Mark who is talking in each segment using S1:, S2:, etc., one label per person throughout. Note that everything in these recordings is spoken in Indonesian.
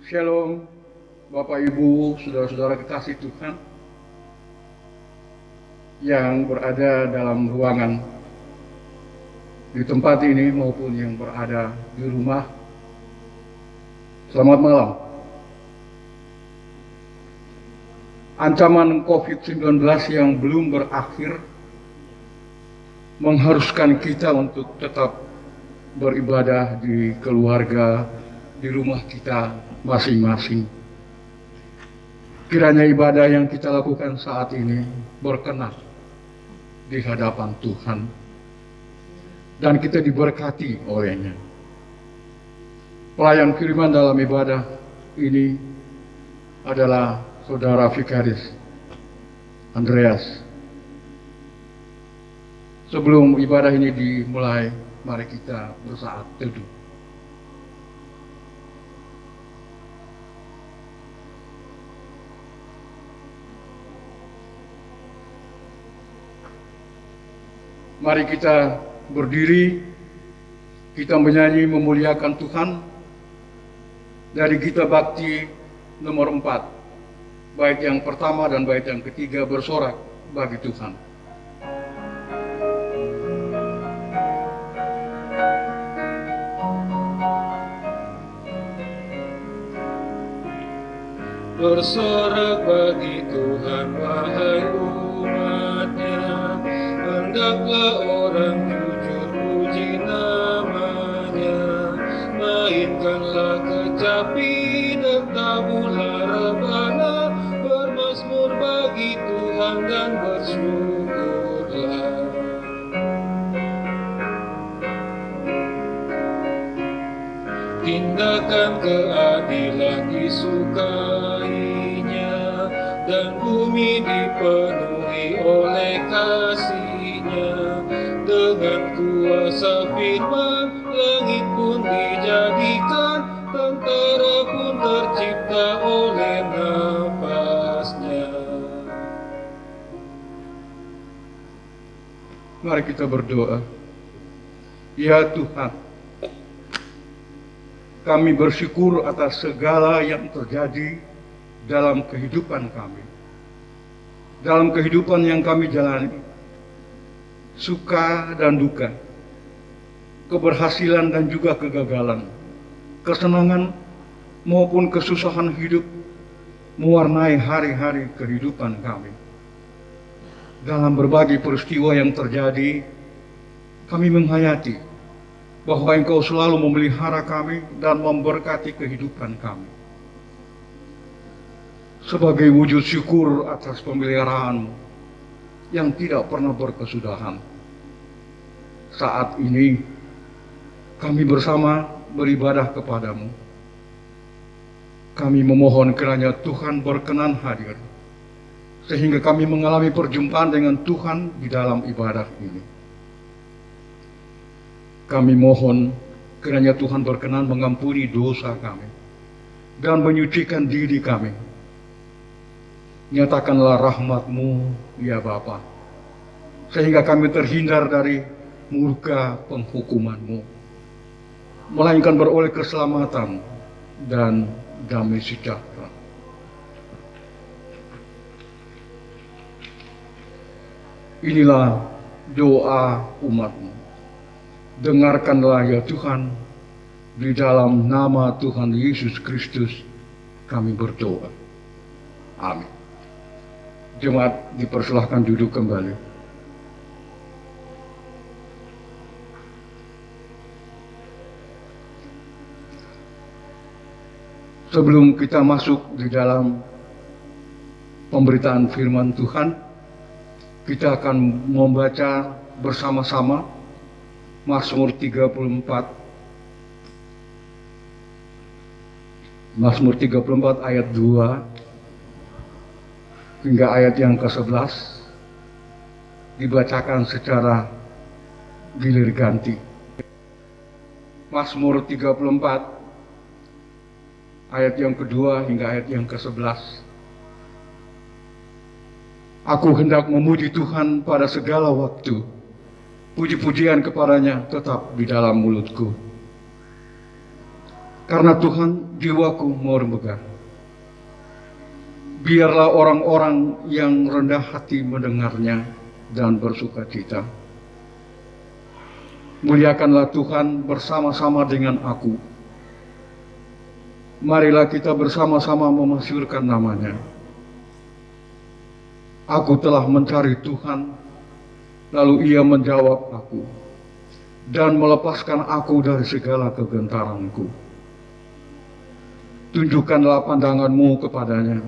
S1: Shalom, Bapak Ibu, saudara-saudara kekasih Tuhan yang berada dalam ruangan di tempat ini maupun yang berada di rumah. Selamat malam. Ancaman COVID-19 yang belum berakhir mengharuskan kita untuk tetap beribadah di keluarga, di rumah kita masing-masing. Kiranya ibadah yang kita lakukan saat ini berkenan di hadapan Tuhan dan kita diberkati olehnya. Pelayan firman dalam ibadah ini adalah Saudara Vikaris Andreas. Sebelum ibadah ini dimulai, mari kita bersaat teduh. Mari kita berdiri, kita menyanyi memuliakan Tuhan dari Gita Bakti nomor 4, bait yang pertama dan bait yang ketiga bersorak bagi Tuhan.
S2: Bersorak bagi Tuhan wahai umatnya, hendaklah orang jujur puji namanya. Mainkanlah kecapi dan tabula rebana, bermazmur bagi Tuhan dan bersyukurlah. Tindakan keadilan disukainya, dan bumi dipenuhi oleh kasih-Nya. Dengan kuasa firman, langit pun dijadikan, tentara pun tercipta oleh nafas-Nya.
S1: Mari kita berdoa. Ya Tuhan, kami bersyukur atas segala yang terjadi dalam kehidupan kami, dalam kehidupan yang kami jalani, suka dan duka, keberhasilan dan juga kegagalan, kesenangan maupun kesusahan hidup mewarnai hari-hari kehidupan kami. Dalam berbagai peristiwa yang terjadi, kami menghayati bahwa Engkau selalu memelihara kami dan memberkati kehidupan kami. Sebagai wujud syukur atas pemeliharaan-Mu yang tidak pernah berkesudahan, saat ini kami bersama beribadah kepadamu. Kami memohon kiranya Tuhan berkenan hadir, sehingga kami mengalami perjumpaan dengan Tuhan di dalam ibadah ini. Kami mohon kiranya Tuhan berkenan mengampuni dosa kami dan menyucikan diri kami. Nyatakanlah rahmat-Mu, ya Bapa, sehingga kami terhindar dari murka penghukuman-Mu, melainkan beroleh keselamatan dan damai sejahtera. Inilah doa umat-Mu. Dengarkanlah ya Tuhan, di dalam nama Tuhan Yesus Kristus kami berdoa. Amin. Jemaat dipersilahkan duduk kembali. Sebelum kita masuk di dalam pemberitaan firman Tuhan, kita akan membaca bersama-sama Mazmur 34. Mazmur 34 ayat 2 hingga ayat yang ke-11 dibacakan secara gilir ganti. Mazmur 34 ayat yang kedua hingga ayat yang ke-11. Aku hendak memuji Tuhan pada segala waktu, puji-pujian kepadanya tetap di dalam mulutku. Karena Tuhan, jiwaku mau remegah. Biarlah orang-orang yang rendah hati mendengarnya dan bersuka cita. Muliakanlah Tuhan bersama-sama dengan aku. Marilah kita bersama-sama memasyurkan namanya. Aku telah mencari Tuhan, lalu Ia menjawab aku, dan melepaskan aku dari segala kegentaranku. Tunjukkanlah pandanganmu kepadanya,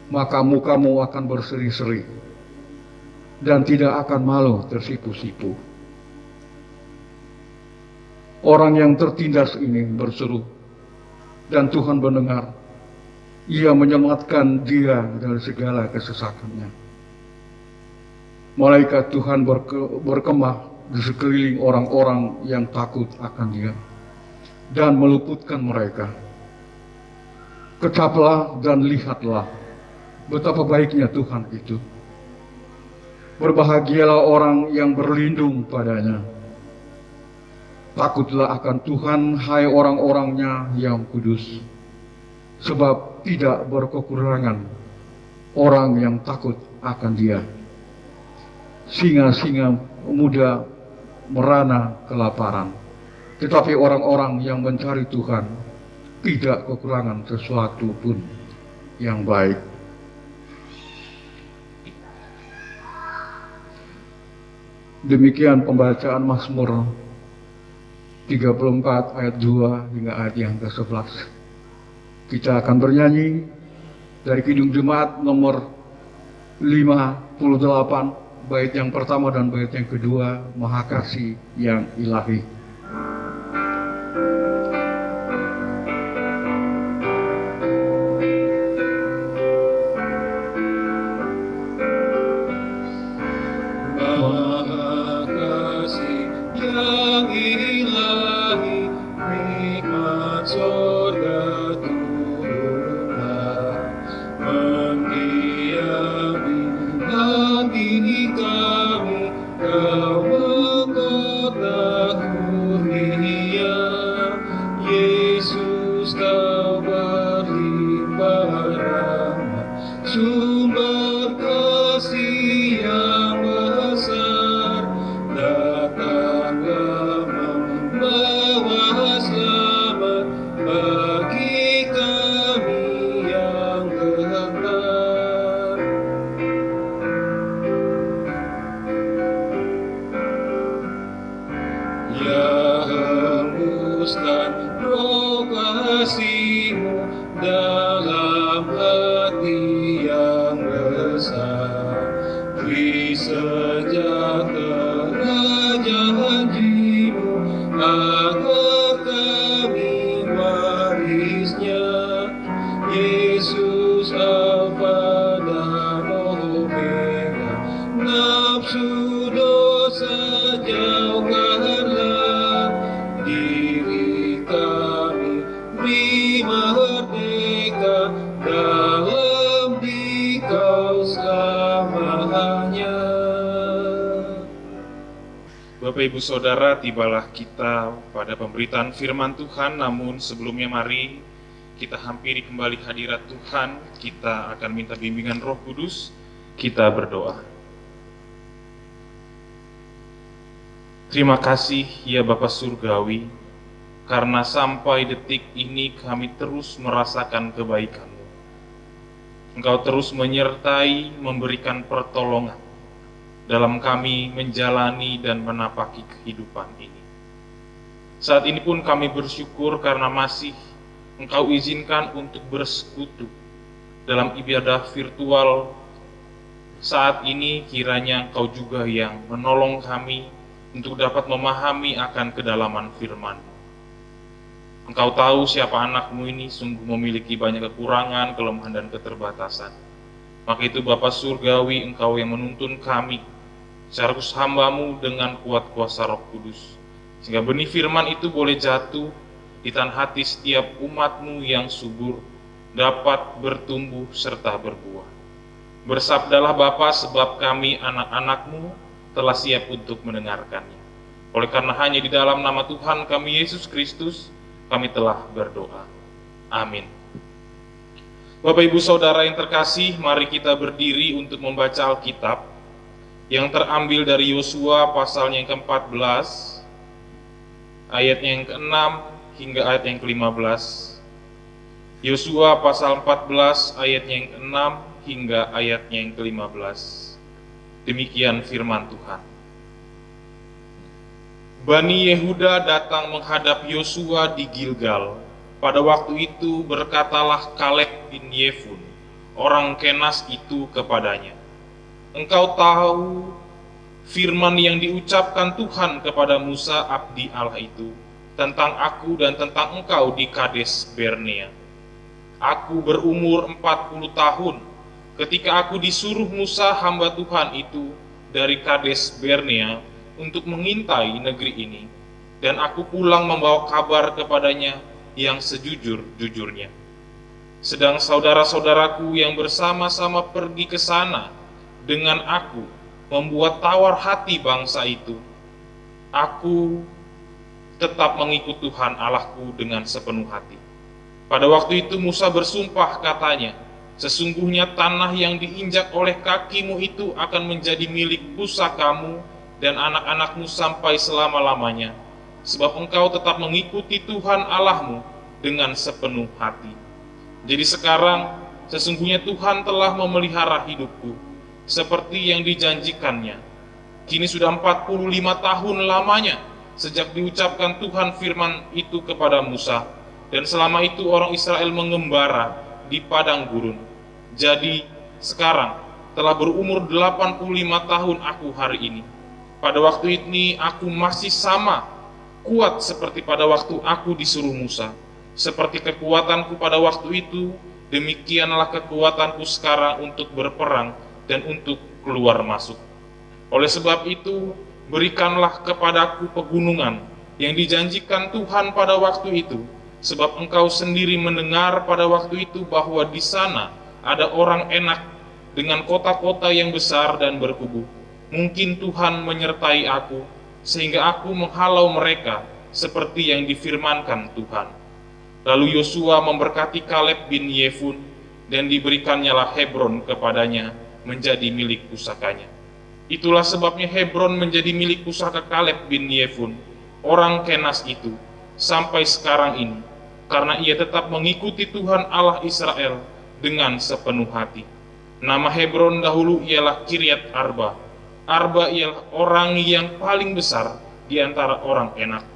S1: maka mukamu akan berseri-seri, dan tidak akan malu tersipu-sipu. Orang yang tertindas ini berseru, dan Tuhan mendengar. Ia menyelamatkan dia dari segala kesesakannya. Malaikat Tuhan berkemah di sekeliling orang-orang yang takut akan dia, dan meluputkan mereka. Kecaplah dan lihatlah betapa baiknya Tuhan itu. Berbahagialah orang yang berlindung padanya. Takutlah akan Tuhan, hai orang-orangnya yang kudus, sebab tidak berkekurangan orang yang takut akan Dia. Singa-singa muda merana kelaparan, tetapi orang-orang yang mencari Tuhan tidak kekurangan sesuatu pun yang baik. Demikian pembacaan Mazmur 34 ayat 2 hingga ayat yang ke-11. Kita akan bernyanyi dari Kidung Jemaat nomor 58, bait yang pertama dan bait yang kedua, Maha Kasih yang Ilahi.
S2: Bapak Ibu Saudara, tibalah kita pada pemberitaan firman Tuhan, namun sebelumnya mari kita hampiri kembali hadirat Tuhan. Kita akan minta bimbingan Roh Kudus. Kita berdoa. Terima kasih ya Bapa Surgawi, karena sampai detik ini kami terus merasakan kebaikan-Mu. Engkau terus menyertai, memberikan pertolongan dalam kami menjalani dan menapaki kehidupan ini. Saat ini pun kami bersyukur karena masih Engkau izinkan untuk bersekutu dalam ibadah virtual saat ini. Kiranya Engkau juga yang menolong kami untuk dapat memahami akan kedalaman firman. Engkau tahu siapa anak-Mu ini sungguh memiliki banyak kekurangan, kelemahan, dan keterbatasan. Maka itu Bapa Surgawi, Engkau yang menuntun kami secara khusus hamba-Mu dengan kuat kuasa Roh Kudus, sehingga benih firman itu boleh jatuh di tanah hati setiap umat-Mu yang subur, dapat bertumbuh serta berbuah. Bersabdalah Bapa, sebab kami anak-anak-Mu telah siap untuk mendengarkannya. Oleh karena hanya di dalam nama Tuhan kami Yesus Kristus, Kami telah berdoa. Amin. Bapak Ibu Saudara yang terkasih, mari kita berdiri untuk membaca Alkitab yang terambil dari Yosua pasalnya yang ke-14, ayatnya yang ke-6 hingga ayat yang ke-15. Yosua pasal 14 ayatnya yang ke-6 hingga ayatnya yang ke-15. Demikian firman Tuhan. Bani Yehuda datang menghadap Yosua di Gilgal. Pada waktu itu berkatalah Kaleb bin Yefun, orang Kenas itu kepadanya, "Engkau tahu firman yang diucapkan Tuhan kepada Musa abdi Allah itu tentang aku dan tentang engkau di Kades Barnea. Aku berumur 40 tahun ketika aku disuruh Musa hamba Tuhan itu dari Kades Barnea untuk mengintai negeri ini, dan aku pulang membawa kabar kepadanya yang sejujur-jujurnya. Sedang saudara-saudaraku yang bersama-sama pergi ke sana dengan aku membuat tawar hati bangsa itu. Aku tetap mengikut Tuhan Allahku dengan sepenuh hati. Pada waktu itu Musa bersumpah katanya, sesungguhnya tanah yang diinjak oleh kakimu itu akan menjadi milik pusakamu dan anak-anakmu sampai selama-lamanya, sebab engkau tetap mengikuti Tuhan Allahmu dengan sepenuh hati. Jadi sekarang sesungguhnya Tuhan telah memelihara hidupku seperti yang dijanjikannya. Kini sudah 45 tahun lamanya sejak diucapkan Tuhan firman itu kepada Musa, dan selama itu orang Israel mengembara di padang gurun. Jadi sekarang telah berumur 85 tahun aku hari ini. Pada waktu ini aku masih sama kuat seperti pada waktu aku disuruh Musa. Seperti kekuatanku pada waktu itu, demikianlah kekuatanku sekarang untuk berperang dan untuk keluar masuk. Oleh sebab itu, berikanlah kepadaku pegunungan yang dijanjikan Tuhan pada waktu itu, sebab engkau sendiri mendengar pada waktu itu bahwa di sana ada orang Enak dengan kota-kota yang besar dan berkubu. Mungkin Tuhan menyertai aku, sehingga aku menghalau mereka seperti yang difirmankan Tuhan." Lalu Yosua memberkati Kaleb bin Yefun, dan diberikannya Hebron kepadanya menjadi milik pusakanya. Itulah sebabnya Hebron menjadi milik pusaka Kaleb bin Yefun, orang Kenas itu, sampai sekarang ini, karena ia tetap mengikuti Tuhan Allah Israel dengan sepenuh hati. Nama Hebron dahulu ialah Kiryat Arba. Arba ialah orang yang paling besar di antara orang Enak,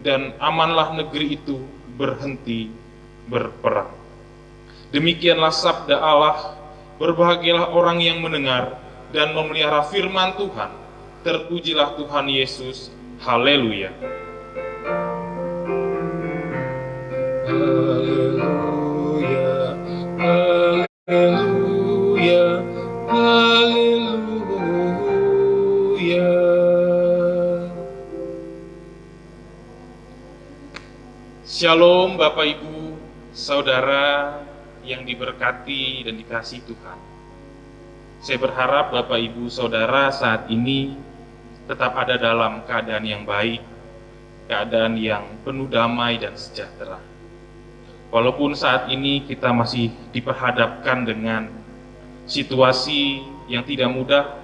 S2: dan amanlah negeri itu berhenti berperang. Demikianlah sabda Allah. Berbahagialah orang yang mendengar dan memelihara firman Tuhan. Terpujilah Tuhan Yesus. Haleluya. Haleluya. Haleluya. Haleluya. Shalom Bapak Ibu, Saudara yang diberkati dan dikasihi Tuhan. Saya berharap Bapak Ibu Saudara saat ini tetap ada dalam keadaan yang baik, keadaan yang penuh damai dan sejahtera. Walaupun saat ini kita masih diperhadapkan dengan situasi yang tidak mudah,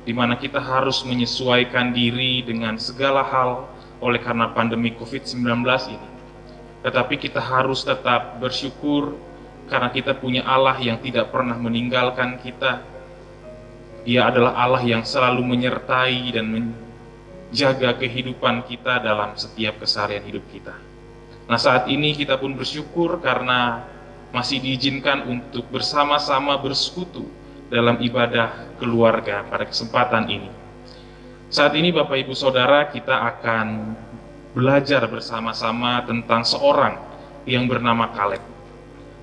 S2: di mana kita harus menyesuaikan diri dengan segala hal oleh karena pandemi COVID-19 ini. Tetapi kita harus tetap bersyukur karena kita punya Allah yang tidak pernah meninggalkan kita. Dia adalah Allah yang selalu menyertai dan menjaga kehidupan kita dalam setiap keseharian hidup kita. Nah, saat ini kita pun bersyukur karena masih diizinkan untuk bersama-sama bersekutu dalam ibadah keluarga pada kesempatan ini. Saat ini Bapak Ibu Saudara, kita akan belajar bersama-sama tentang seorang yang bernama Kaleb.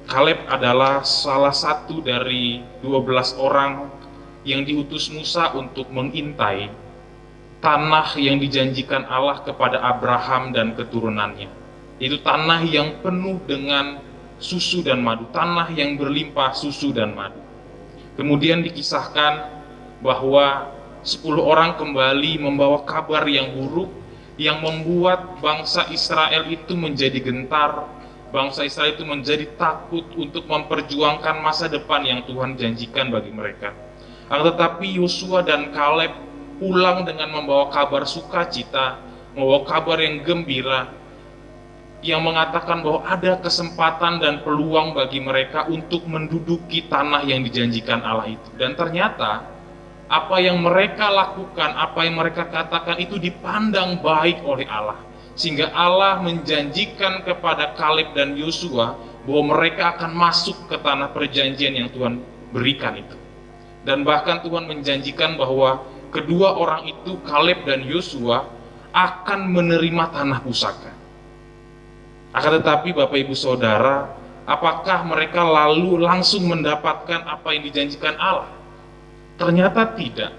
S2: Kaleb adalah salah satu dari 12 orang yang diutus Musa untuk mengintai tanah yang dijanjikan Allah kepada Abraham dan keturunannya. Itu tanah yang penuh dengan susu dan madu, tanah yang berlimpah susu dan madu. Kemudian dikisahkan bahwa 10 orang kembali membawa kabar yang buruk, yang membuat bangsa Israel itu menjadi gentar, bangsa Israel itu menjadi takut untuk memperjuangkan masa depan yang Tuhan janjikan bagi mereka. Akan tetapi Yosua dan Kaleb pulang dengan membawa kabar sukacita, membawa kabar yang gembira, yang mengatakan bahwa ada kesempatan dan peluang bagi mereka untuk menduduki tanah yang dijanjikan Allah itu. Dan ternyata apa yang mereka lakukan, apa yang mereka katakan itu dipandang baik oleh Allah. Sehingga Allah menjanjikan kepada Kaleb dan Yosua bahwa mereka akan masuk ke tanah perjanjian yang Tuhan berikan itu. Dan bahkan Tuhan menjanjikan bahwa kedua orang itu, Kaleb dan Yosua, akan menerima tanah pusaka. Akan tetapi Bapak Ibu Saudara, apakah mereka lalu langsung mendapatkan apa yang dijanjikan Allah? Ternyata tidak.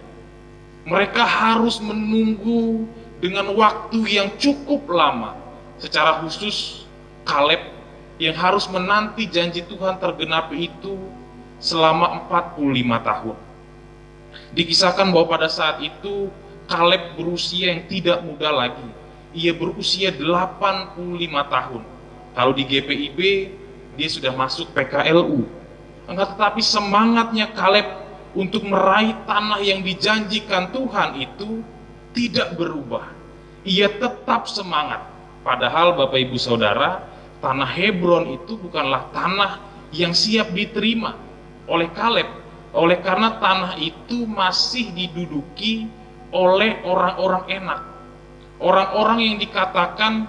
S2: Mereka harus menunggu dengan waktu yang cukup lama. Secara khusus Kaleb yang harus menanti janji Tuhan tergenapi itu selama 45 tahun. Dikisahkan bahwa pada saat itu Kaleb berusia yang tidak muda lagi. Ia berusia 85 tahun. Kalau di GPIB dia sudah masuk PKLU. Tetapi semangatnya Kaleb untuk meraih tanah yang dijanjikan Tuhan itu tidak berubah. Ia tetap semangat. Padahal Bapak Ibu Saudara, tanah Hebron itu bukanlah tanah yang siap diterima oleh Kaleb. Oleh karena tanah itu masih diduduki oleh orang-orang enak. Orang-orang yang dikatakan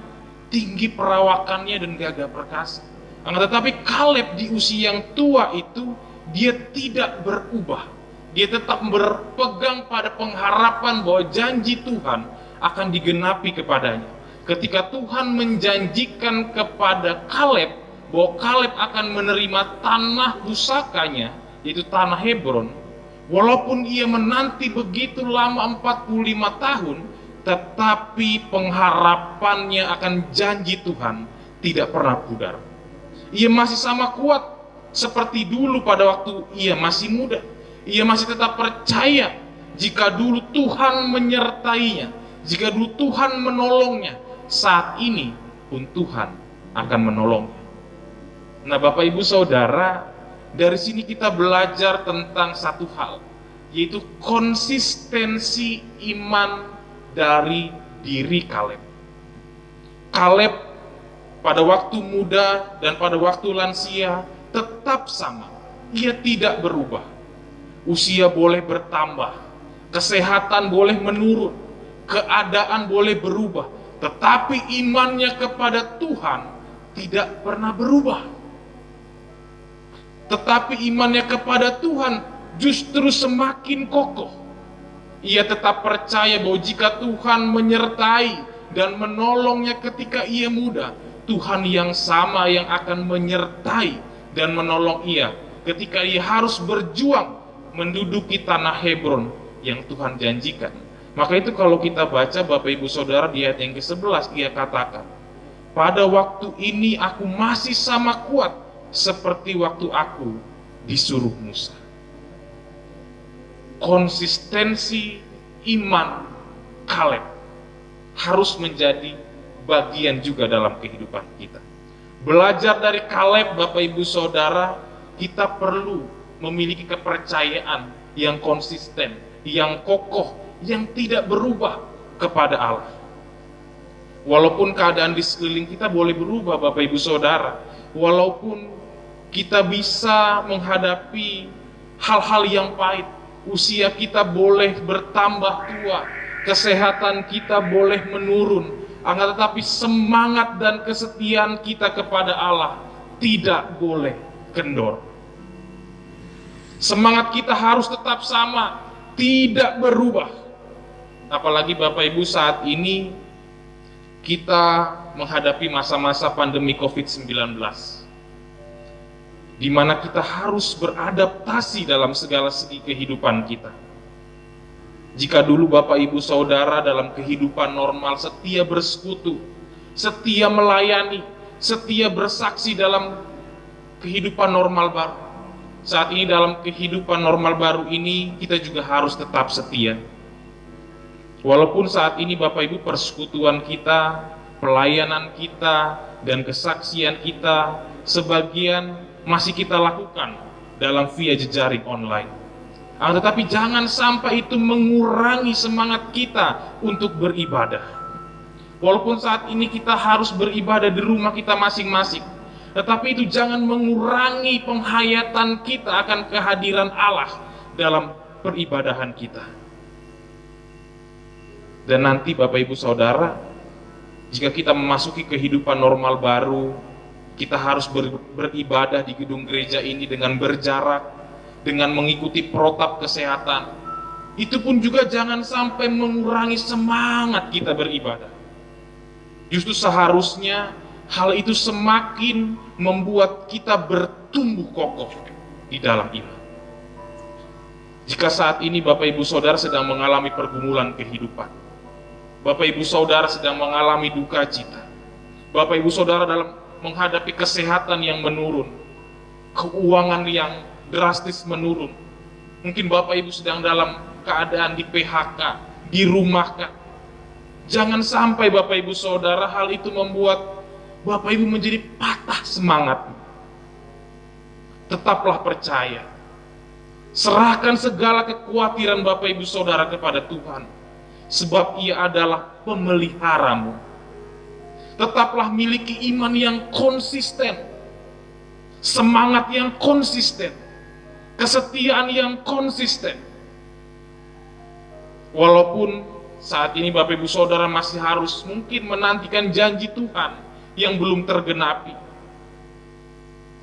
S2: tinggi perawakannya dan gagah perkasa. Tetapi Kaleb di usia yang tua itu, dia tidak berubah. Dia tetap berpegang pada pengharapan bahwa janji Tuhan akan digenapi kepadanya. Ketika Tuhan menjanjikan kepada Kaleb bahwa Kaleb akan menerima tanah pusakanya, yaitu tanah Hebron, walaupun ia menanti begitu lama 45 tahun, tetapi pengharapannya akan janji Tuhan tidak pernah pudar. Ia masih sama kuat seperti dulu pada waktu ia masih muda. Ia masih tetap percaya jika dulu Tuhan menyertainya, jika dulu Tuhan menolongnya, saat ini pun Tuhan akan menolongnya. Nah, Bapak Ibu Saudara, dari sini kita belajar tentang satu hal, yaitu konsistensi iman dari diri Kaleb. Kaleb pada waktu muda dan pada waktu lansia tetap sama. Ia tidak berubah. Usia boleh bertambah, kesehatan boleh menurun, keadaan boleh berubah, tetapi imannya kepada Tuhan tidak pernah berubah. Tetapi imannya kepada Tuhan justru semakin kokoh. Ia tetap percaya bahwa jika Tuhan menyertai dan menolongnya ketika ia muda, Tuhan yang sama yang akan menyertai dan menolong ia ketika ia harus berjuang menduduki tanah Hebron yang Tuhan janjikan. Maka itu kalau kita baca Bapak Ibu Saudara di ayat yang ke-11, ia katakan, pada waktu ini aku masih sama kuat seperti waktu aku disuruh Musa. Konsistensi iman Kaleb harus menjadi bagian juga dalam kehidupan kita. Belajar dari Kaleb, Bapak Ibu Saudara, kita perlu memiliki kepercayaan yang konsisten, yang kokoh, yang tidak berubah kepada Allah. Walaupun keadaan di sekeliling kita boleh berubah, Bapak Ibu Saudara, walaupun kita bisa menghadapi hal-hal yang pahit, usia kita boleh bertambah tua, kesehatan kita boleh menurun, akan tetapi semangat dan kesetiaan kita kepada Allah tidak boleh kendor. Semangat kita harus tetap sama, tidak berubah. Apalagi Bapak Ibu saat ini kita menghadapi masa-masa pandemi COVID-19, di mana kita harus beradaptasi dalam segala segi kehidupan kita. Jika dulu Bapak Ibu Saudara dalam kehidupan normal setia bersekutu, setia melayani, setia bersaksi dalam kehidupan normal baru, saat ini dalam kehidupan normal baru ini kita juga harus tetap setia. Walaupun saat ini Bapak Ibu persekutuan kita, pelayanan kita, dan kesaksian kita sebagian masih kita lakukan dalam via jejaring online. Tetapi jangan sampai itu mengurangi semangat kita untuk beribadah. Walaupun saat ini kita harus beribadah di rumah kita masing-masing, tetapi itu jangan mengurangi penghayatan kita akan kehadiran Allah dalam peribadahan kita. Dan nanti Bapak Ibu Saudara, jika kita memasuki kehidupan normal baru, kita harus beribadah di gedung gereja ini dengan berjarak, dengan mengikuti protap kesehatan. Itu pun juga jangan sampai mengurangi semangat kita beribadah. Justru seharusnya hal itu semakin membuat kita bertumbuh kokoh di dalam iman. Jika saat ini Bapak Ibu Saudara sedang mengalami pergumulan kehidupan, Bapak Ibu Saudara sedang mengalami duka cita, Bapak Ibu Saudara dalam menghadapi kesehatan yang menurun, keuangan yang drastis menurun, mungkin Bapak Ibu sedang dalam keadaan di PHK, dirumahkan. Jangan sampai Bapak Ibu Saudara hal itu membuat Bapak Ibu menjadi patah semangat. Tetaplah percaya, serahkan segala kekhawatiran Bapak Ibu Saudara kepada Tuhan, sebab Ia adalah pemeliharamu. Tetaplah miliki iman yang konsisten, semangat yang konsisten, kesetiaan yang konsisten. Walaupun saat ini Bapak Ibu Saudara masih harus mungkin menantikan janji Tuhan yang belum tergenapi.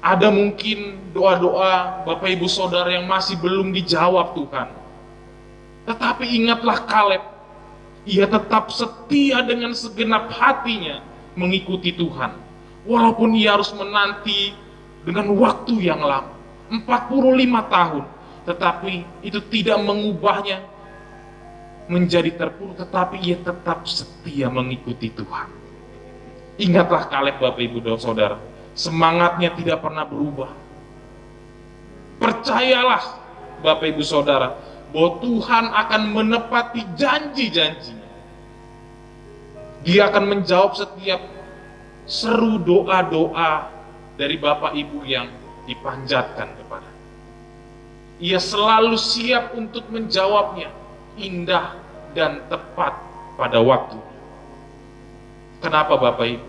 S2: Ada mungkin doa-doa Bapak Ibu Saudara yang masih belum dijawab Tuhan. Tetapi ingatlah Kaleb, ia tetap setia dengan segenap hatinya mengikuti Tuhan. Walaupun ia harus menanti dengan waktu yang lama, 45 tahun. Tetapi itu tidak mengubahnya menjadi terpuruk, tetapi ia tetap setia mengikuti Tuhan. Ingatlah Kaleb Bapak Ibu Saudara, semangatnya tidak pernah berubah. Percayalah Bapak Ibu Saudara, bahwa Tuhan akan menepati janji-janjinya. Dia akan menjawab setiap seru doa-doa dari Bapak Ibu yang dipanjatkan kepada. Ia selalu siap untuk menjawabnya, indah dan tepat pada waktu. Kenapa Bapak Ibu?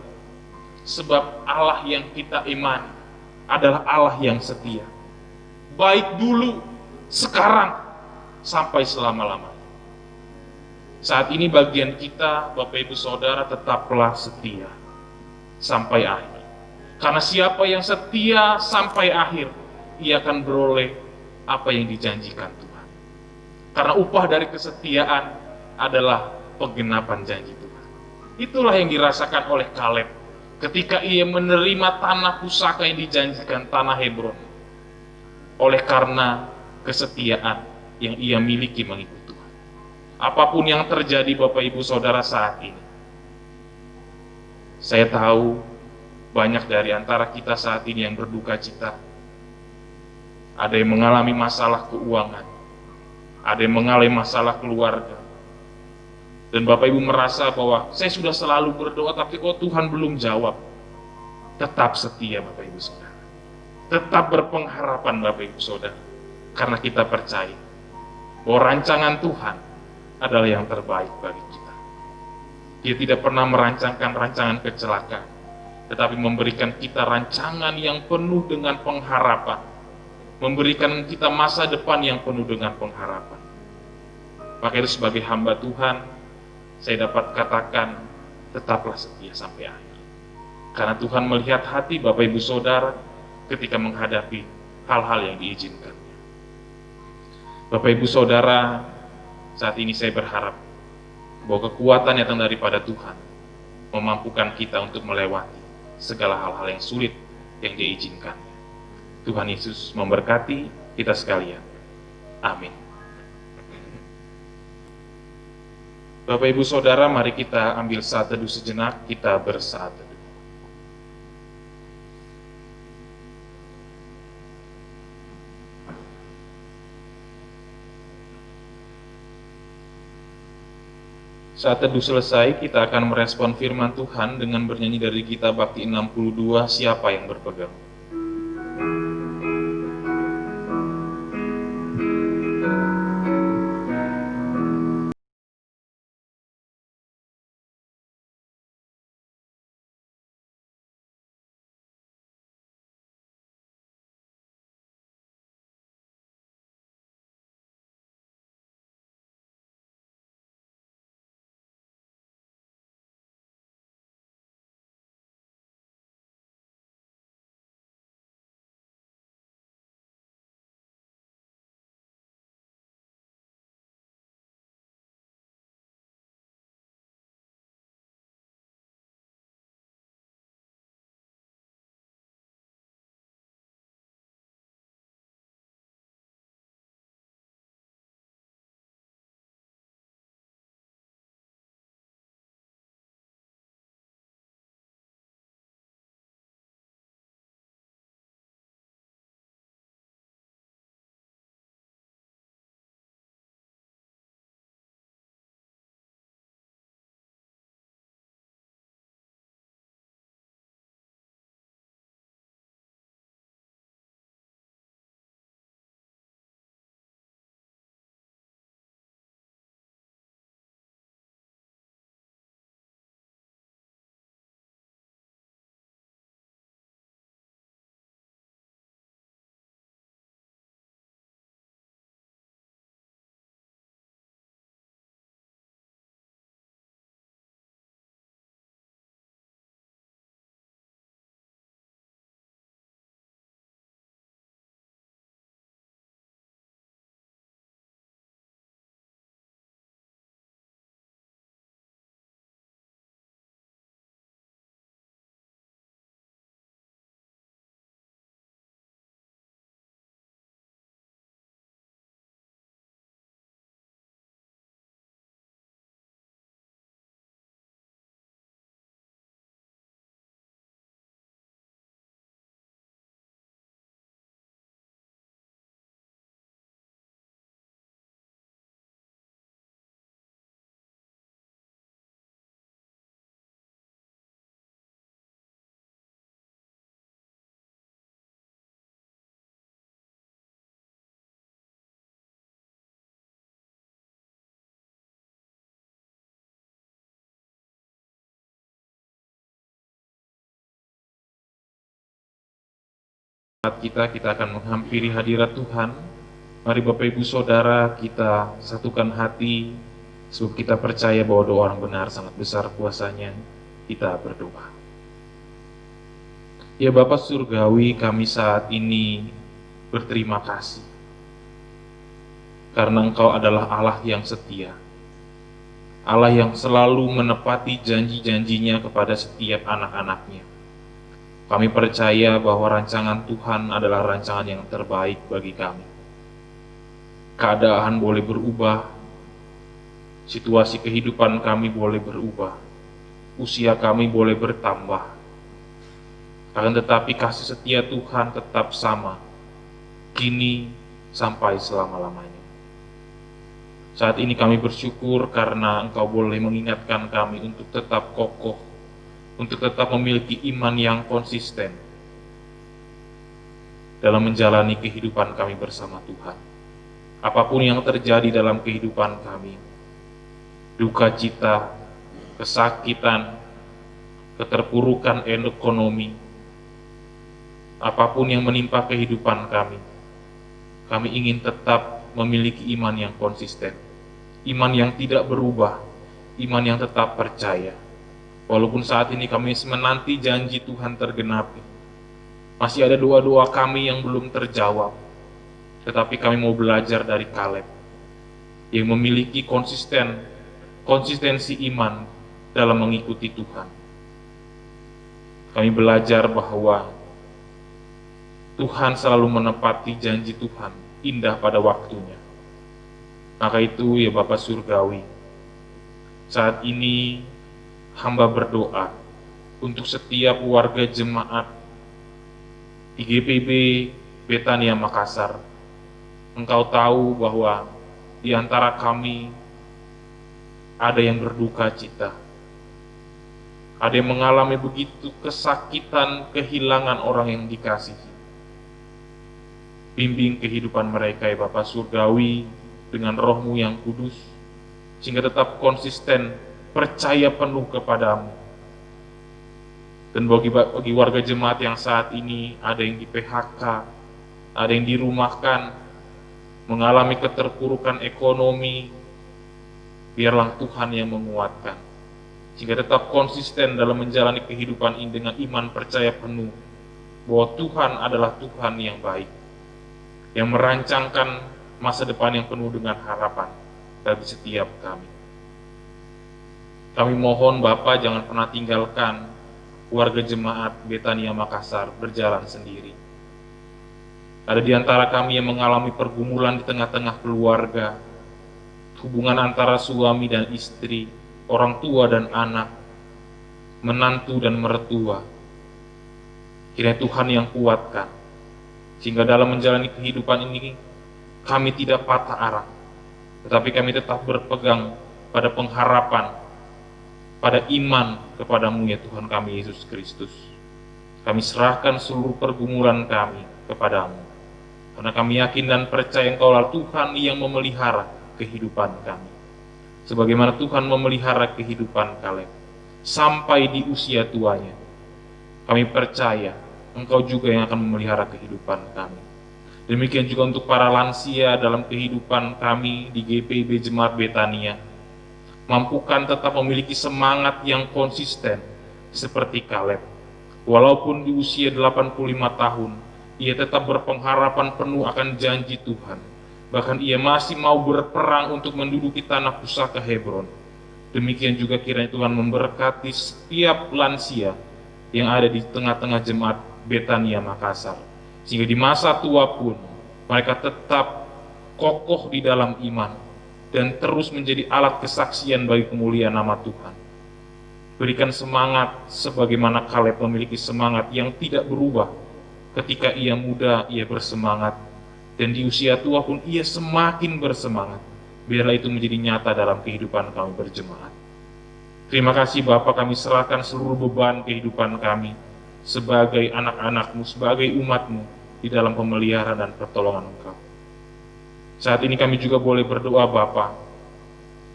S2: Sebab Allah yang kita imani adalah Allah yang setia. Baik dulu, sekarang, sampai selama-lamanya. Saat ini bagian kita, Bapak Ibu Saudara, tetaplah setia sampai akhir. Karena siapa yang setia sampai akhir, ia akan beroleh apa yang dijanjikan Tuhan. Karena upah dari kesetiaan adalah penggenapan janji Tuhan. Itulah yang dirasakan oleh Kaleb ketika ia menerima tanah pusaka yang dijanjikan, tanah Hebron. Oleh karena kesetiaan yang ia miliki mengikut Tuhan. Apapun yang terjadi Bapak Ibu Saudara saat ini, saya tahu banyak dari antara kita saat ini yang berduka cita. Ada yang mengalami masalah keuangan, ada yang mengalami masalah keluarga. Dan Bapak Ibu merasa bahwa saya sudah selalu berdoa, tapi kok Tuhan belum jawab. Tetap setia Bapak Ibu Saudara. Tetap berpengharapan Bapak Ibu Saudara. Karena kita percaya bahwa rancangan Tuhan adalah yang terbaik bagi kita. Dia tidak pernah merancangkan rancangan kecelakaan, tetapi memberikan kita rancangan yang penuh dengan pengharapan, memberikan kita masa depan yang penuh dengan pengharapan. Maka itu sebagai hamba Tuhan, saya dapat katakan, tetaplah setia sampai akhir. Karena Tuhan melihat hati Bapak Ibu Saudara ketika menghadapi hal-hal yang diizinkan. Bapak Ibu Saudara, saat ini saya berharap bahwa kekuatan yang datang daripada Tuhan memampukan kita untuk melewati segala hal-hal yang sulit yang Dia izinkan. Tuhan Yesus memberkati kita sekalian. Amin. Bapak Ibu Saudara, mari kita ambil saat teduh sejenak, kita bersaat teduh. Saat teduh selesai, kita akan merespon firman Tuhan dengan bernyanyi dari Gita Bakti 62, Siapa yang Berpegang. Saat kita akan menghampiri hadirat Tuhan. Mari Bapak Ibu Saudara, kita satukan hati, sebab kita percaya bahwa doa orang benar sangat besar kuasanya. Kita berdoa. Ya Bapa Surgawi, kami saat ini berterima kasih karena Engkau adalah Allah yang setia, Allah yang selalu menepati janji-janjinya kepada setiap anak-anaknya. Kami percaya bahwa rancangan Tuhan adalah rancangan yang terbaik bagi kami. Keadaan boleh berubah, situasi kehidupan kami boleh berubah, usia kami boleh bertambah, akan tetapi kasih setia Tuhan tetap sama, kini sampai selama-lamanya. Saat ini kami bersyukur karena Engkau boleh mengingatkan kami untuk tetap kokoh, untuk tetap memiliki iman yang konsisten dalam menjalani kehidupan kami bersama Tuhan. Apapun yang terjadi dalam kehidupan kami, duka cita, kesakitan, keterpurukan ekonomi, apapun yang menimpa kehidupan kami ingin tetap memiliki iman yang konsisten, iman yang tidak berubah, iman yang tetap percaya. Walaupun saat ini kami menanti janji Tuhan tergenapi, masih ada doa-doa kami yang belum terjawab, tetapi kami mau belajar dari Kaleb yang memiliki konsistensi iman dalam mengikuti Tuhan. Kami belajar bahwa Tuhan selalu menepati janji Tuhan, indah pada waktunya. Maka itu ya Bapa Surgawi, saat ini hamba berdoa untuk setiap warga jemaat IGPB Betania Makassar. Engkau tahu bahwa di antara kami ada yang berduka cita. Ada yang mengalami begitu kesakitan, kehilangan orang yang dikasihi. Bimbing kehidupan mereka ya Bapa Surgawi dengan Roh-Mu yang kudus, sehingga tetap konsisten, percaya penuh kepadamu. Dan bagi warga jemaat yang saat ini ada yang di PHK, ada yang dirumahkan, mengalami keterpurukan ekonomi, biarlah Tuhan yang menguatkan, sehingga tetap konsisten dalam menjalani kehidupan ini dengan iman percaya penuh bahwa Tuhan adalah Tuhan yang baik, yang merancangkan masa depan yang penuh dengan harapan bagi setiap kami. Kami mohon Bapa jangan pernah tinggalkan warga jemaat Betania Makassar berjalan sendiri. Ada di antara kami yang mengalami pergumulan di tengah-tengah keluarga, hubungan antara suami dan istri, orang tua dan anak, menantu dan mertua. Kiranya Tuhan yang kuatkan, sehingga dalam menjalani kehidupan ini kami tidak patah arah, tetapi kami tetap berpegang pada pengharapan, pada iman kepadamu ya Tuhan kami Yesus Kristus. Kami serahkan seluruh pergumulan kami kepadamu, karena kami yakin dan percaya Engkau adalah Tuhan yang memelihara kehidupan kami. Sebagaimana Tuhan memelihara kehidupan Kaleb sampai di usia tuanya, kami percaya Engkau juga yang akan memelihara kehidupan kami. Demikian juga untuk para lansia dalam kehidupan kami di GPIB Jemaat Betania. Mampukan tetap memiliki semangat yang konsisten seperti Kaleb. Walaupun di usia 85 tahun, ia tetap berpengharapan penuh akan janji Tuhan. Bahkan ia masih mau berperang untuk menduduki tanah pusaka Hebron. Demikian juga kiranya Tuhan memberkati setiap lansia yang ada di tengah-tengah jemaat Betania Makassar, sehingga di masa tua pun mereka tetap kokoh di dalam iman dan terus menjadi alat kesaksian bagi kemuliaan nama Tuhan. Berikan semangat sebagaimana Kaleb memiliki semangat yang tidak berubah. Ketika ia muda, ia bersemangat, dan di usia tua pun ia semakin bersemangat. Biarlah itu menjadi nyata dalam kehidupan kami berjemaat. Terima kasih Bapa, kami serahkan seluruh beban kehidupan kami sebagai anak-anak-Mu, sebagai umat-Mu di dalam pemeliharaan dan pertolongan Engkau. Saat ini kami juga boleh berdoa Bapa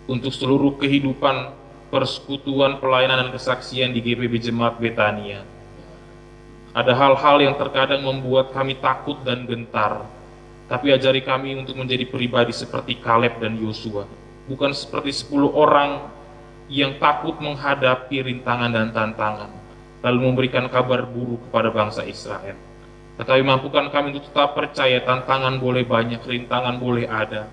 S2: untuk seluruh kehidupan persekutuan pelayanan dan kesaksian di GPIB Jemaat Betania. Ada hal-hal yang terkadang membuat kami takut dan gentar, tapi ajari kami untuk menjadi pribadi seperti Kaleb dan Yosua, bukan seperti 10 orang yang takut menghadapi rintangan dan tantangan, lalu memberikan kabar buruk kepada bangsa Israel. Tetapi mampukan kami untuk tetap percaya tantangan boleh banyak, rintangan boleh ada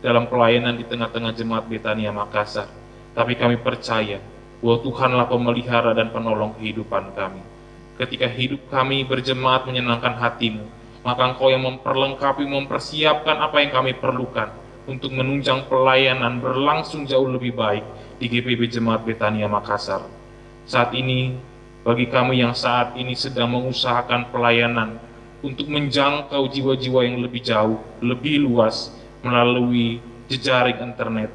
S2: dalam pelayanan di tengah-tengah jemaat Betania Makassar. Tapi kami percaya bahwa Tuhanlah pemelihara dan penolong kehidupan kami. Ketika hidup kami berjemaat menyenangkan hati-Mu, maka Engkau yang memperlengkapi, mempersiapkan apa yang kami perlukan untuk menunjang pelayanan berlangsung jauh lebih baik di GPIB Jemaat Betania Makassar. Saat ini, bagi kami yang saat ini sedang mengusahakan pelayanan untuk menjangkau jiwa-jiwa yang lebih jauh, lebih luas melalui jejaring internet,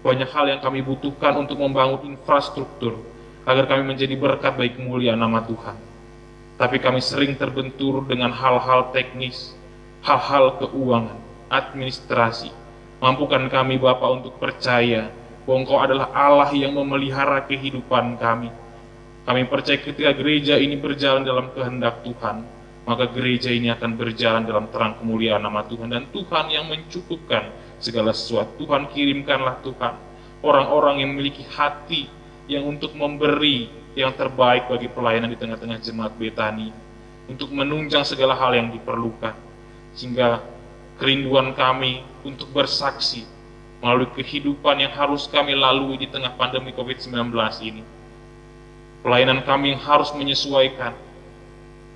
S2: banyak hal yang kami butuhkan untuk membangun infrastruktur agar kami menjadi berkat bagi kemuliaan nama Tuhan. Tapi kami sering terbentur dengan hal-hal teknis, hal-hal keuangan, administrasi. Mampukan kami Bapa untuk percaya bahwa Engkau adalah Allah yang memelihara kehidupan kami. Kami percaya ketika gereja ini berjalan dalam kehendak Tuhan, maka gereja ini akan berjalan dalam terang kemuliaan nama Tuhan, dan Tuhan yang mencukupkan segala sesuatu. Tuhan kirimkanlah Tuhan orang-orang yang memiliki hati yang untuk memberi yang terbaik bagi pelayanan di tengah-tengah jemaat Betani, untuk menunjang segala hal yang diperlukan, sehingga kerinduan kami untuk bersaksi melalui kehidupan yang harus kami lalui di tengah pandemi COVID-19 ini. Pelayanan kami yang harus menyesuaikan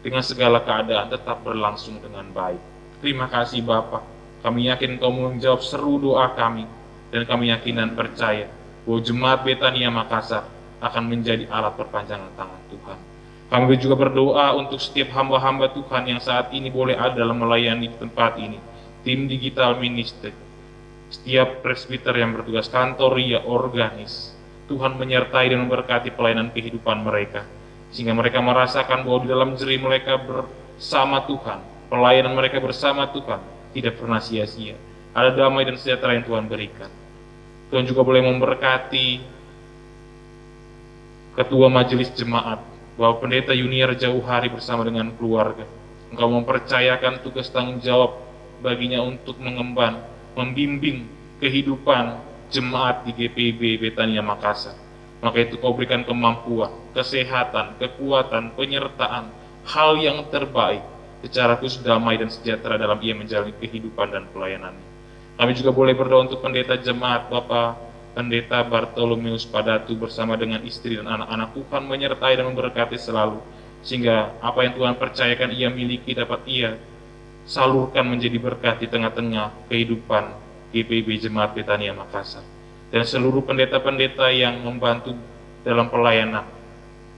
S2: dengan segala keadaan tetap berlangsung dengan baik. Terima kasih Bapa. Kami yakin Engkau menjawab seru doa kami, dan kami yakin dan percaya bahwa jemaat Betania Makassar akan menjadi alat perpanjangan tangan Tuhan. Kami juga berdoa untuk setiap hamba-hamba Tuhan yang saat ini boleh ada dalam melayani di tempat ini, tim digital ministry, setiap presbiter yang bertugas kantoria, organis. Tuhan menyertai dan memberkati pelayanan kehidupan mereka, sehingga mereka merasakan bahwa di dalam jerih mereka bersama Tuhan, pelayanan mereka bersama Tuhan tidak pernah sia-sia. Ada damai dan sejahtera yang Tuhan berikan. Tuhan juga boleh memberkati Ketua Majelis Jemaat, Bapak Pendeta Yuniar Jauhari bersama dengan keluarga. Engkau mempercayakan tugas tanggung jawab baginya untuk mengemban, membimbing kehidupan jemaat di GPIB Betania Makassar. Maka itu kau berikan kemampuan, kesehatan, kekuatan, penyertaan, hal yang terbaik, secara khusus damai dan sejahtera dalam ia menjalani kehidupan dan pelayanannya. Kami juga boleh berdoa untuk pendeta jemaat Bapak Pendeta Bartolomeus Padatu bersama dengan istri dan anak-anak. Tuhan menyertai dan memberkati selalu, sehingga apa yang Tuhan percayakan ia miliki dapat ia salurkan menjadi berkat di tengah-tengah kehidupan GPIB Jemaat Betania Makassar. Dan seluruh pendeta-pendeta yang membantu dalam pelayanan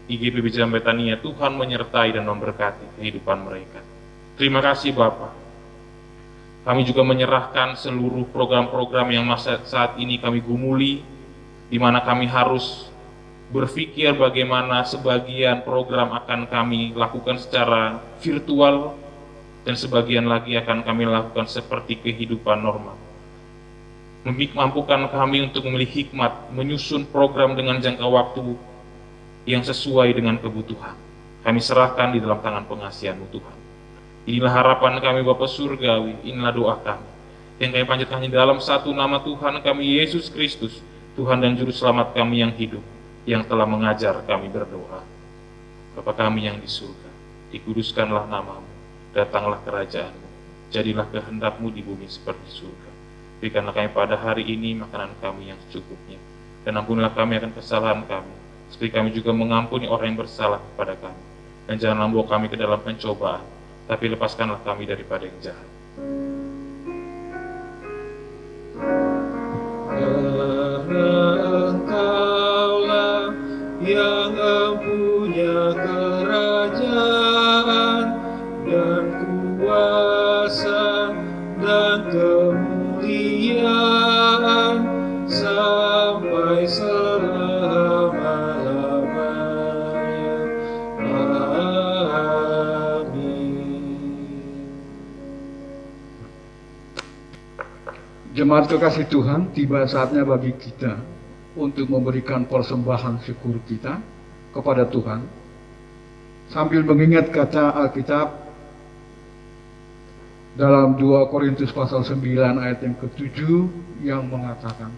S2: di GPIB Jemaat Betania, Tuhan menyertai dan memberkati kehidupan mereka. Terima kasih Bapak. Kami juga menyerahkan seluruh program-program yang saat ini kami gumuli, di mana kami harus berpikir bagaimana sebagian program akan kami lakukan secara virtual, dan sebagian lagi akan kami lakukan seperti kehidupan normal. Mampukan kami untuk memilih hikmat, menyusun program dengan jangka waktu yang sesuai dengan kebutuhan. Kami serahkan di dalam tangan pengasihan-Mu Tuhan. Inilah harapan kami Bapa Surgawi, inilah doa kami, yang kami panjatkan di dalam satu nama Tuhan kami, Yesus Kristus, Tuhan dan Juru Selamat kami yang hidup, yang telah mengajar kami berdoa. Bapa kami yang di surga, dikuduskanlah nama-Mu, datanglah kerajaan-Mu, jadilah kehendak-Mu di bumi seperti surga. Berikanlah kami pada hari ini makanan kami yang secukupnya, dan ampunilah kami akan kesalahan kami, seperti kami juga mengampuni orang yang bersalah kepada kami. Dan janganlah membawa kami ke dalam pencobaan, tapi lepaskanlah kami daripada yang jahat.
S3: Karena Engkaulah yang mempunyai kerajaan dan kuasa dan kemuliaan sampai selama-lamanya.
S1: Jemaat kekasih Tuhan, tiba saatnya bagi kita untuk memberikan persembahan syukur kita kepada Tuhan, sambil mengingat kata Alkitab dalam 2 Korintus pasal 9 ayat yang ke-7 yang mengatakan,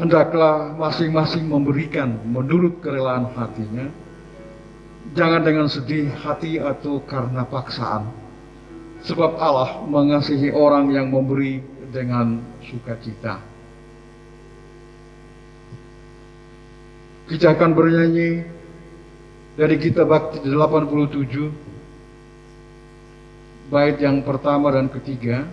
S1: hendaklah masing-masing memberikan menurut kerelaan hatinya, jangan dengan sedih hati atau karena paksaan, sebab Allah mengasihi orang yang memberi dengan sukacita. Kita akan bernyanyi dari Gita Bakti 87, bait yang pertama dan ketiga.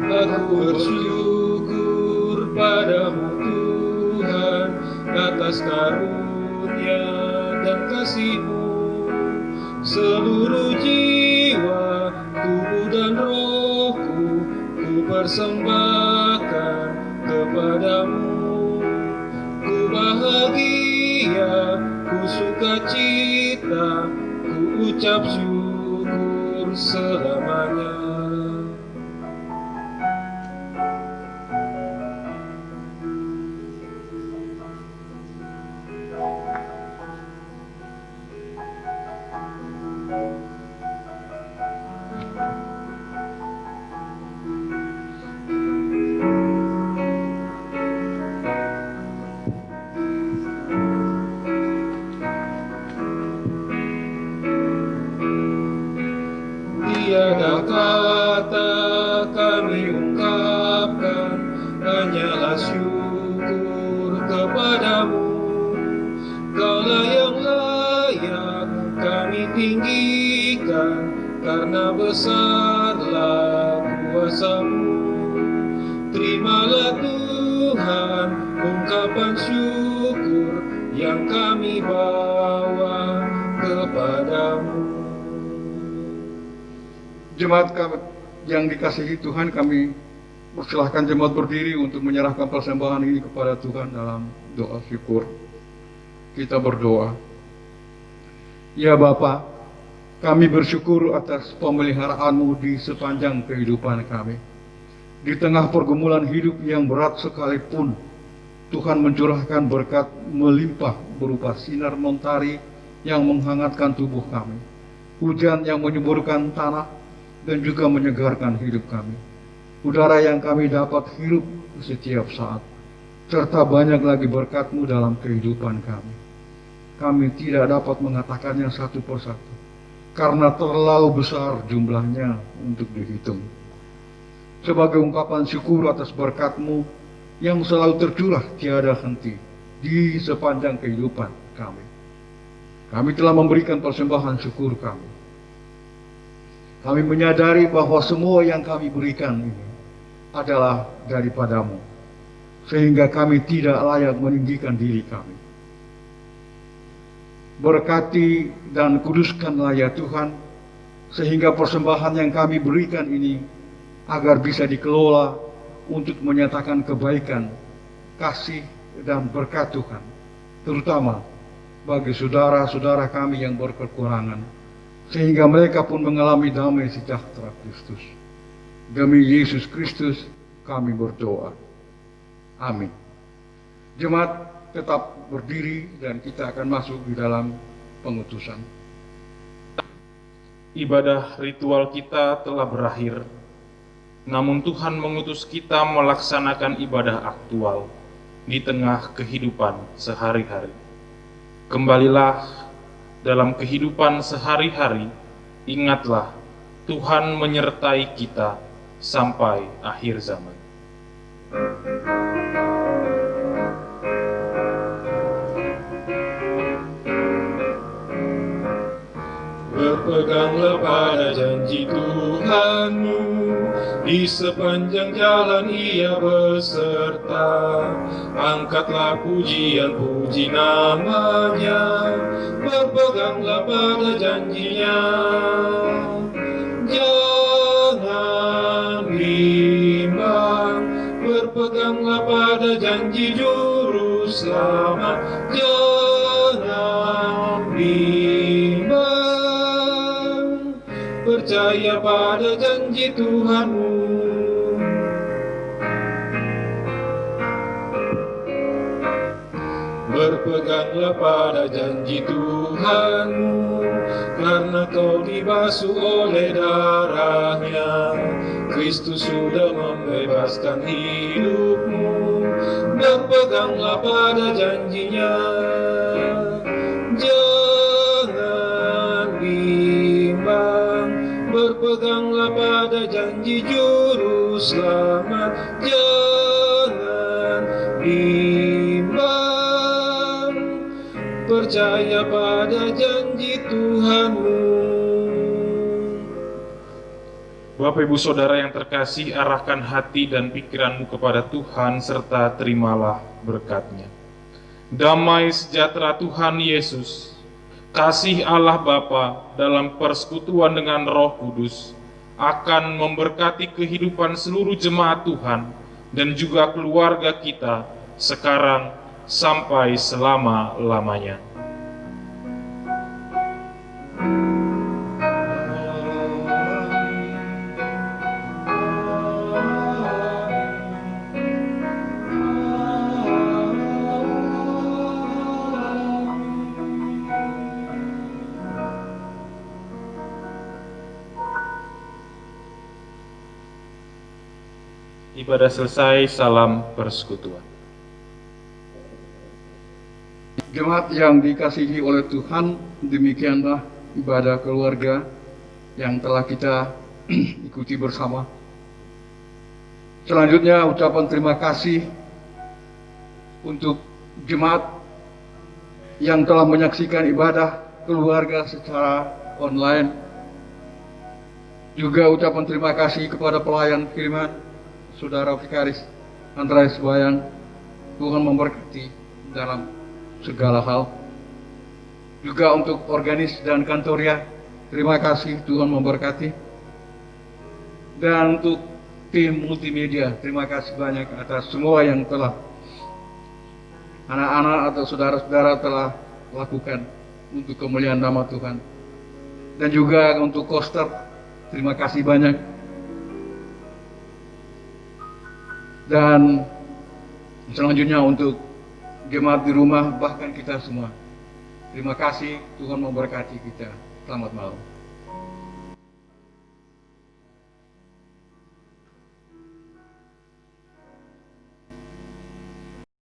S3: Aku bersyukur padamu Tuhan atas karunia dan kasih-Mu. Seluruh jiwa, tubuh dan rohku ku persembahkan kepadamu. Ku bahagia, ku sukacita, ku ucap syukur selamanya. Tiada kata kami ungkapkan, hanyalah syukur kepadamu. Kaulah yang layak kami tinggikan, karena besarlah kuasa-Mu. Terimalah Tuhan Tuhan, ungkapan syukur yang kami bawa kepadamu.
S1: Jemaat yang dikasihi Tuhan, kami persilahkan jemaat berdiri untuk menyerahkan persembahan ini kepada Tuhan dalam doa syukur. Kita berdoa. Ya Bapa, kami bersyukur atas pemeliharaan-Mu di sepanjang kehidupan kami. Di tengah pergumulan hidup yang berat sekalipun, Tuhan mencurahkan berkat melimpah berupa sinar mentari yang menghangatkan tubuh kami, hujan yang menyuburkan tanah dan juga menyegarkan hidup kami, udara yang kami dapat hirup setiap saat, serta banyak lagi berkat-Mu dalam kehidupan kami. Kami tidak dapat mengatakannya satu persatu, karena terlalu besar jumlahnya untuk dihitung. Sebagai ungkapan syukur atas berkat-Mu yang selalu tercurah tiada henti di sepanjang kehidupan kami, kami telah memberikan persembahan syukur kami. Kami menyadari bahwa semua yang kami berikan ini adalah daripada-Mu, sehingga kami tidak layak meninggikan diri kami. Berkati dan kuduskanlah ya Tuhan, sehingga persembahan yang kami berikan ini agar bisa dikelola untuk menyatakan kebaikan, kasih, dan berkat Tuhan, terutama bagi saudara-saudara kami yang berkekurangan, sehingga mereka pun mengalami damai sejahtera Kristus. Demi Yesus Kristus kami berdoa. Amin. Jemaat tetap berdiri dan kita akan masuk di dalam pengutusan.
S2: Ibadah ritual kita telah berakhir, namun Tuhan mengutus kita melaksanakan ibadah aktual di tengah kehidupan sehari-hari. Kembalilah dalam kehidupan sehari-hari, ingatlah Tuhan menyertai kita sampai akhir zaman.
S3: Berpeganglah pada janji Tuhanmu, di sepanjang jalan Ia beserta. Angkatlah pujian-puji nama-Nya, berpeganglah pada janji-Nya. Jangan bimbang, berpeganglah pada janji Juru Selamat. Jangan bimbang, percaya pada janji Tuhanmu. Berpeganglah pada janji Tuhanmu, karena kau dibasuh oleh darah-Nya. Kristus sudah membebaskan hidupmu. Berpeganglah pada janji-Nya. Jangan bimbang, berpeganglah pada janji Juru Selamat. Jangan bimbang, percaya pada janji Tuhanmu.
S2: Bapak Ibu Saudara yang terkasih, arahkan hati dan pikiranmu kepada Tuhan serta terimalah berkat-Nya. Damai sejahtera Tuhan Yesus, kasih Allah Bapa dalam persekutuan dengan Roh Kudus akan memberkati kehidupan seluruh jemaat Tuhan dan juga keluarga kita sekarang sampai selama-lamanya. Ibadah selesai, salam persekutuan.
S1: Jemaat yang dikasihi oleh Tuhan, demikianlah ibadah keluarga yang telah kita ikuti bersama. Selanjutnya ucapan terima kasih untuk jemaat yang telah menyaksikan ibadah keluarga secara online. Juga ucapan terima kasih kepada pelayan kiriman Saudara Vikaris Andreas Bayang Tuhan memberkati dalam segala hal. Juga untuk organis dan kantoria, terima kasih, Tuhan memberkati. Dan untuk tim multimedia, terima kasih banyak atas semua yang telah anak-anak atau saudara-saudara telah lakukan untuk kemuliaan nama Tuhan. Dan juga untuk Koster, terima kasih banyak. Dan selanjutnya untuk jemaat di rumah, bahkan kita semua. Terima kasih, Tuhan memberkati kita. Selamat malam.